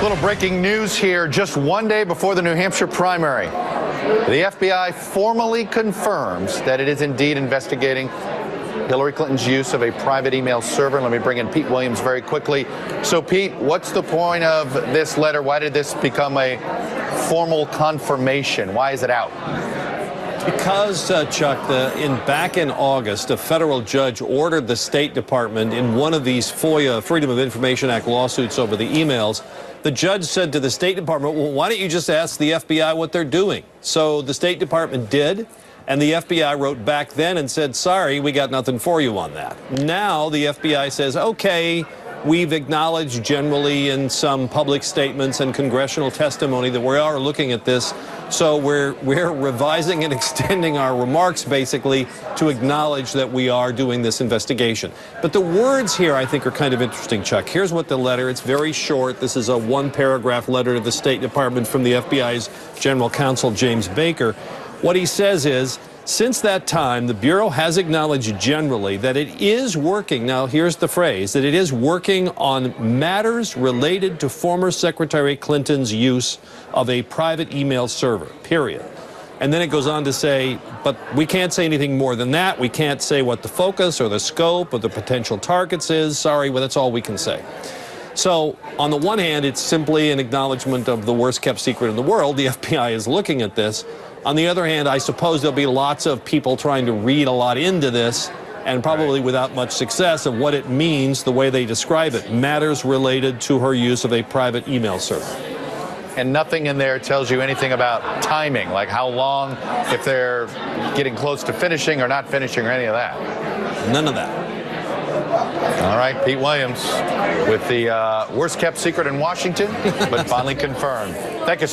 little breaking news here. Just one day before the New Hampshire primary, the FBI formally confirms that it is indeed investigating Hillary Clinton's use of a private email server. Let me bring in Pete Williams very quickly. So, Pete, what's the point of this letter? Why did this become a formal confirmation? Why is it out? Because, Chuck, back in August, a federal judge ordered the State Department in one of these FOIA, Freedom of Information Act lawsuits over the emails. The judge said to the State Department, well, why don't you just ask the FBI what they're doing? So the State Department did, and the FBI wrote back then and said, sorry, we got nothing for you on that. Now the FBI says, okay, we've acknowledged generally in some public statements and congressional testimony that we are looking at this. So we're revising and extending our remarks, basically, to acknowledge that we are doing this investigation. But the words here, I think, are kind of interesting, Chuck. Here's what the letter, it's very short. This is a one-paragraph letter to the State Department from the FBI's General Counsel, James Baker. What he says is, since that time, the Bureau has acknowledged generally that it is working, now here's the phrase, that it is working on matters related to former Secretary Clinton's use of a private email server, period. And then it goes on to say, but we can't say anything more than that. We can't say what the focus or the scope or the potential targets is. Sorry, well, that's all we can say. So on the one hand, it's simply an acknowledgement of the worst kept secret in the world. The FBI is looking at this. On the other hand, I suppose there'll be lots of people trying to read a lot into this, and probably without much success, of what it means, the way they describe it, matters related to her use of a private email server. And nothing in there tells you anything about timing, like how long, if they're getting close to finishing or not finishing or any of that. None of that. All right, Pete Williams with the worst kept secret in Washington, but finally confirmed. Thank you.